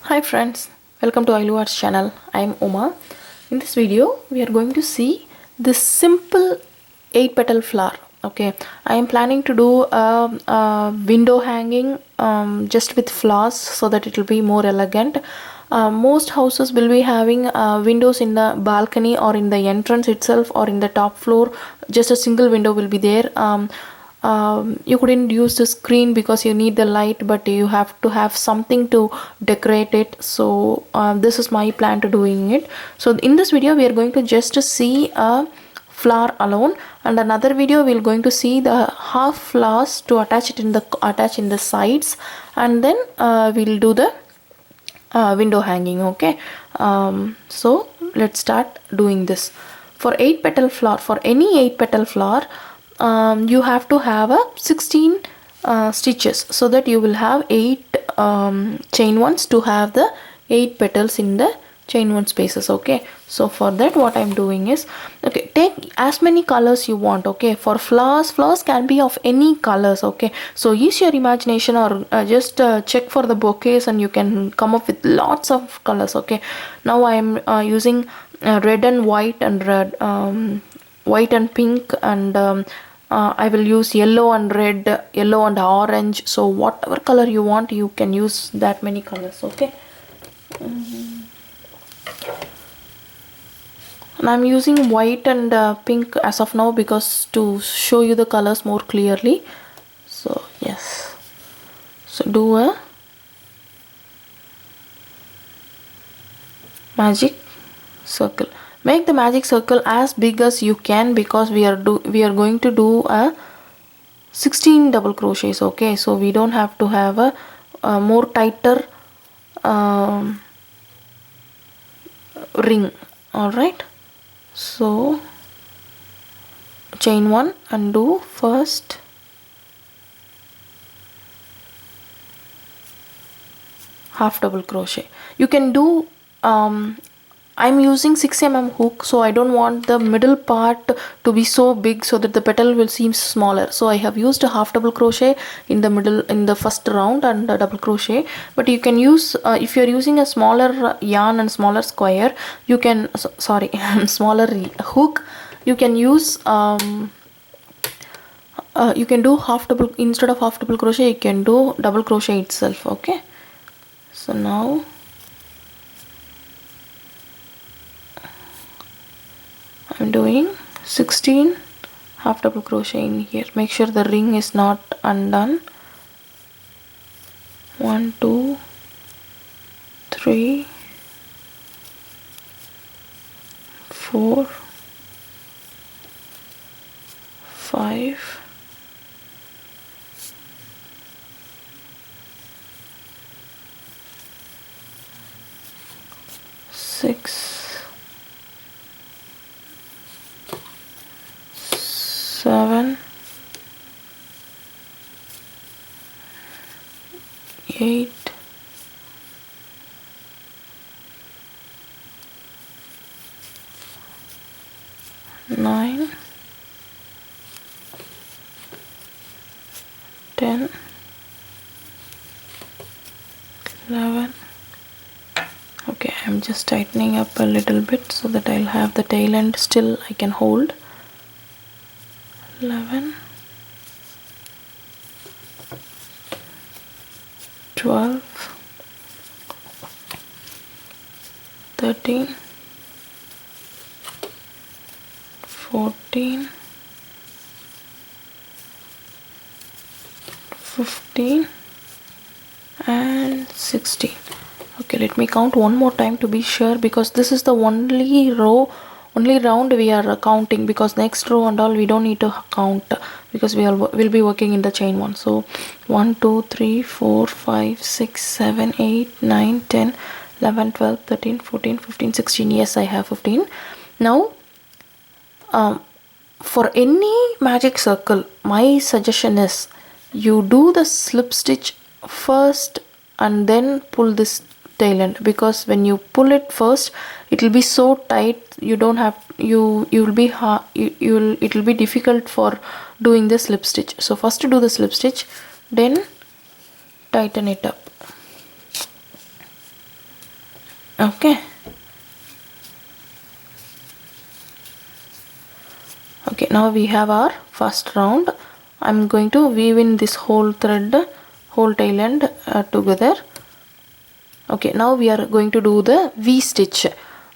Hi friends, welcome to Ailu Arts channel. I am Uma. In this video, we are going to see this simple 8 petal flower. Okay, I am planning to do a window hanging just with flowers so that it will be more elegant. Most houses will be having windows in the balcony or in the entrance itself or in the top floor. Just a single window will be there. You couldn't use the screen because you need the light, but you have to have something to decorate it. So this is my plan to doing it. So in this video we are going to just see a flower alone, and another video we're going to see the half flowers to attach in the sides, and then we'll do the window hanging. Okay, so let's start doing this. For 8 petal flower, for any 8 petal flower, you have to have a 16 stitches, so that you will have 8 chain ones to have the 8 petals in the chain one spaces. Okay, so for that what I'm doing is, okay, take as many colors you want. Okay, for flowers can be of any colors. Okay, so use your imagination, or just check for the bouquets and you can come up with lots of colors. Okay, now I'm using red and white and red, white and pink, and I will use yellow and red, yellow and orange. So whatever color you want, you can use that many colors. Okay, and I'm using white and pink as of now because to show you the colors more clearly. So yes, so do a magic circle. Make the magic circle as big as you can, because we are going to do a 16 double crochets. Okay, so we don't have to have a more tighter ring. All right, so chain one and do first half double crochet. You can do I'm using 6 mm hook, so I don't want the middle part to be so big so that the petal will seem smaller. So I have used a half double crochet in the middle, in the first round, and a double crochet. But you can use, if you're using a smaller yarn and smaller square, you can, sorry, smaller hook, you can use, you can do half double, instead of half double crochet, you can do double crochet itself. Okay, so now I'm doing 16 half double crochet in here. Make sure the ring is not undone. 1 2 3 4 5 6 7 8 9 10 11. Okay, I'm just tightening up a little bit so that I'll have the tail end still I can hold. 11 12 13 14 15 and 16. Okay, let me count one more time to be sure, because this is the only round we are counting, because next row and all we don't need to count, because we'll be working in the chain one. So 1 2 3 4 5 6 7 8 9 10 11 12 13 14 15 16. Yes, I have 15. Now for any magic circle, my suggestion is you do the slip stitch first and then pull this tail end, because when you pull it first it will be so tight, you don't have, you will be it will be difficult for doing the slip stitch. So first do the slip stitch, then tighten it up. Okay. Okay, now we have our first round. I'm going to weave in this whole thread, whole tail end together. Okay, now we are going to do the V stitch.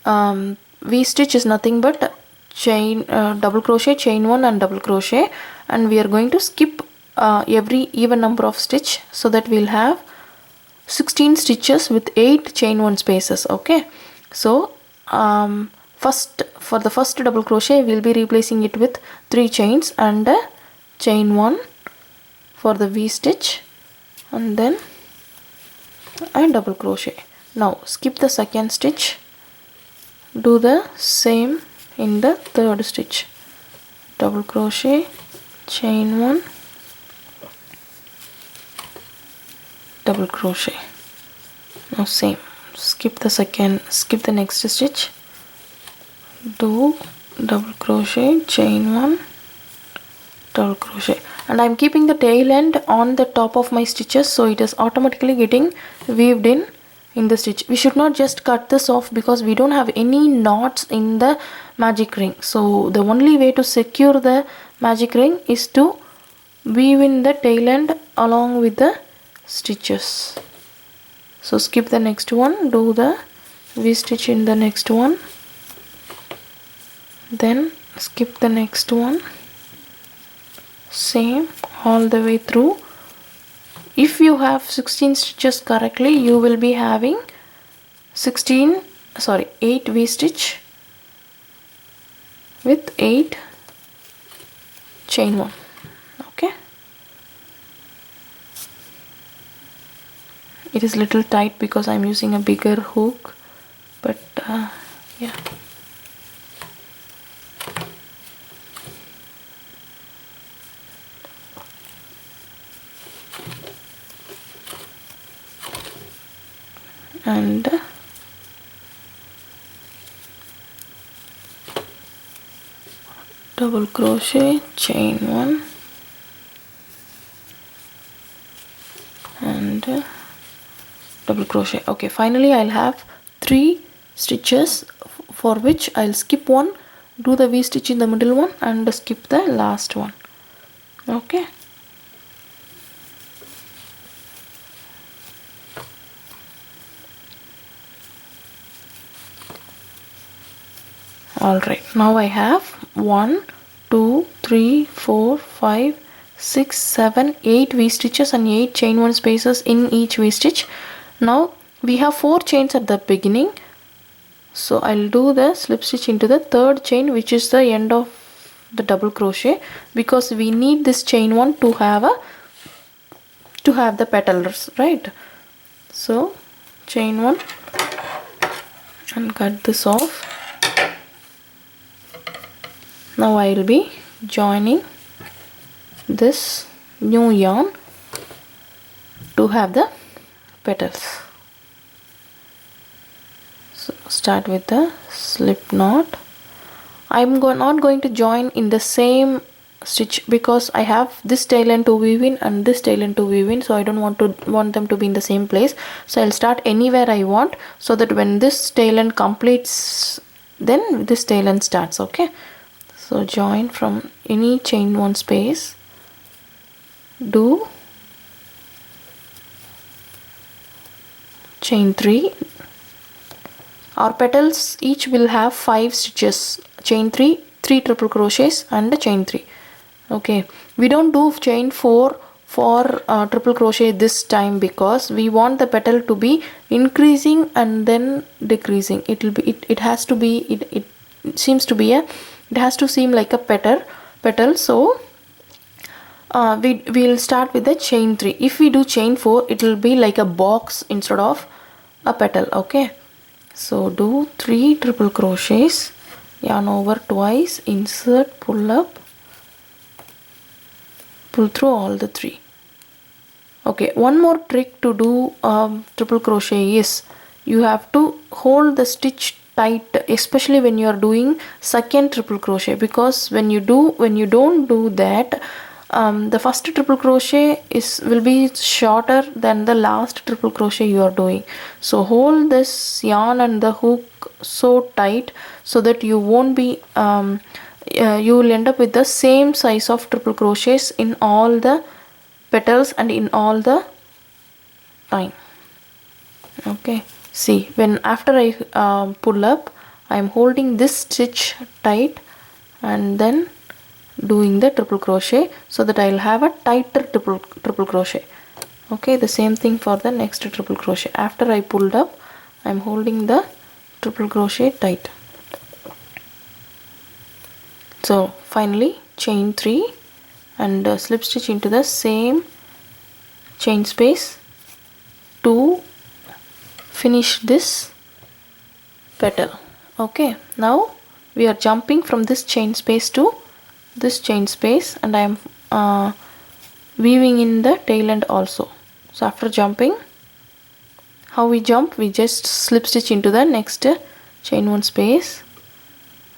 V stitch is nothing but chain, double crochet, chain 1 and double crochet, and we are going to skip every even number of stitch, so that we'll have 16 stitches with 8 chain 1 spaces. Okay, so first, for the first double crochet, we'll be replacing it with 3 chains and a chain 1 for the V stitch, and then a double crochet. Now skip the second stitch, do the same in the third stitch, double crochet, chain 1, double crochet. Now same, skip the next stitch, do double crochet, chain 1, double crochet, and I'm keeping the tail end on the top of my stitches, so it is automatically getting weaved in the stitch. We should not just cut this off because we don't have any knots in the magic ring. So the only way to secure the magic ring is to weave in the tail end along with the stitches. So skip the next one, do the V stitch in the next one, then skip the next one, same all the way through. If you have 16 stitches correctly, you will be having 8 V stitch with 8 chain 1. Okay, it is little tight because I'm using a bigger hook, but yeah. And double crochet, chain 1, and double crochet. Okay, finally I'll have 3 stitches for which I'll skip one, do the V stitch in the middle one, and skip the last one. Okay, alright, now I have 1, 2, 3, 4, 5, 6, 7, 8 V stitches and 8 chain 1 spaces in each V stitch. Now we have 4 chains at the beginning, so I'll do the slip stitch into the third chain, which is the end of the double crochet, because we need this chain 1 to have the petals, right? So chain 1 and cut this off. Now I will be joining this new yarn to have the petals. So start with the slip knot. I'm not going to join in the same stitch because I have this tail end to weave in and this tail end to weave in, so I don't want them to be in the same place. So I'll start anywhere I want, so that when this tail end completes, then this tail end starts. Okay, so join from any chain 1 space, do chain 3. Our petals each will have 5 stitches, chain 3, 3 triple crochets and a chain 3. Okay, we don't do chain 4 for triple crochet this time because we want the petal to be increasing and then decreasing. It has to be, it seems to be it has to seem like a petal. So we'll start with the chain 3. If we do chain 4, it will be like a box instead of a petal. Okay, so do 3 triple crochets, yarn over twice, insert, pull up, pull through all the 3. Okay, one more trick to do triple crochet is you have to hold the stitch tight, especially when you are doing second triple crochet, because when you don't do that, the first triple crochet will be shorter than the last triple crochet you are doing. So hold this yarn and the hook so tight so that you won't be you will end up with the same size of triple crochets in all the petals and in all the time. Okay, see, when after I pull up, I am holding this stitch tight and then doing the triple crochet so that I'll have a tighter triple crochet. Okay, the same thing for the next triple crochet. After I pulled up, I'm holding the triple crochet tight. So finally chain 3 and slip stitch into the same chain space to finish this petal. Okay, now we are jumping from this chain space to this chain space, and I am weaving in the tail end also. So after jumping, how we jump, we just slip stitch into the next chain 1 space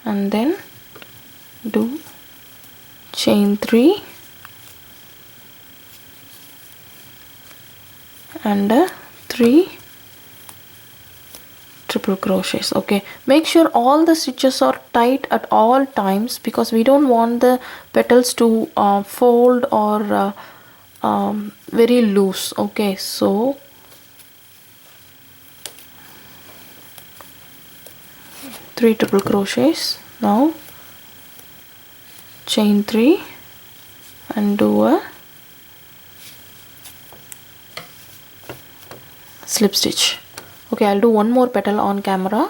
and then do chain 3 and 3 triple crochets. Okay, make sure all the stitches are tight at all times because we don't want the petals to fold or very loose. Okay, so three triple crochets. Now chain 3 and do a slip stitch. Okay, I'll do one more petal on camera.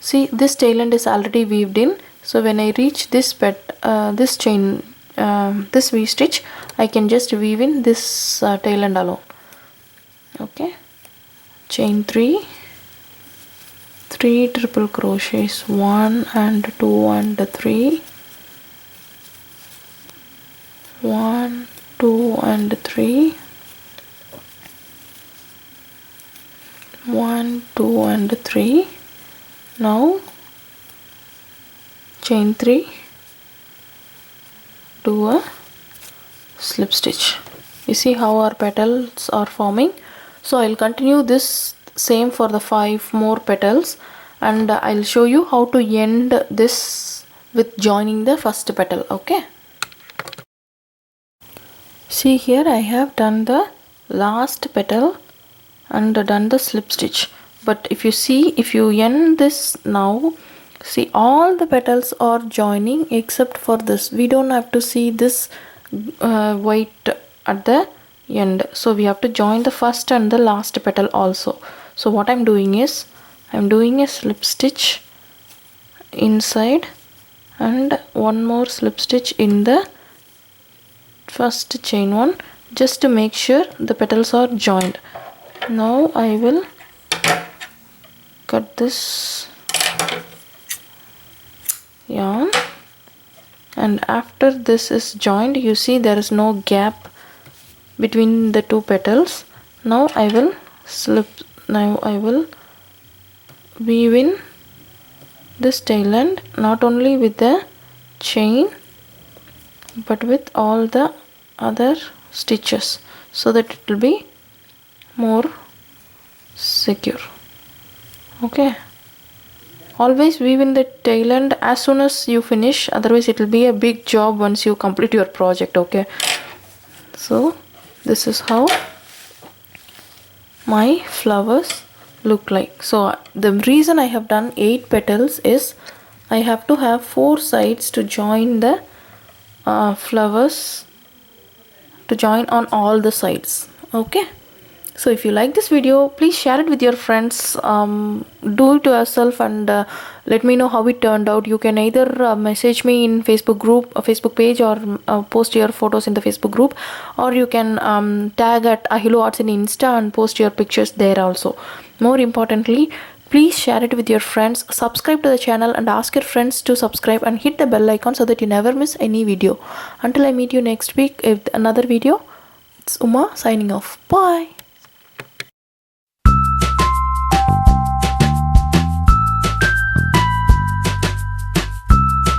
See, this tail end is already weaved in, so when I reach this this chain this V stitch, I can just weave in this tail end alone. Okay, chain 3, 3 triple crochets, 1 and 2 and 3, 1, 2 and 3, 1, 2 and 3. Now chain 3, do a slip stitch. You see how our petals are forming. So I'll continue this same for the 5 more petals, and I'll show you how to end this with joining the first petal. Okay, see, here I have done the last petal and done the slip stitch, but if you see, if you end this now, see, all the petals are joining except for this. We don't have to see this white at the end, so we have to join the first and the last petal also. So what I'm doing is, I'm doing a slip stitch inside and one more slip stitch in the first chain 1 just to make sure the petals are joined. Now I will cut this yarn, and after this is joined, you see there is no gap between the 2 petals. Now I will weave in this tail end, not only with the chain but with all the other stitches, so that it will be more secure. Okay, always weave in the tail end as soon as you finish, otherwise it will be a big job once you complete your project. Okay, so this is how my flowers look like. So the reason I have done 8 petals is I have to have 4 sides to join the flowers, to join on all the sides. Okay, so if you like this video, please share it with your friends, do it yourself, and let me know how it turned out. You can either message me in Facebook group, Facebook page, or post your photos in the Facebook group, or you can tag at Ahilo Arts in Insta and post your pictures there also. More importantly, please share it with your friends, subscribe to the channel and ask your friends to subscribe and hit the bell icon so that you never miss any video. Until I meet you next week with another video, it's Uma signing off. Bye.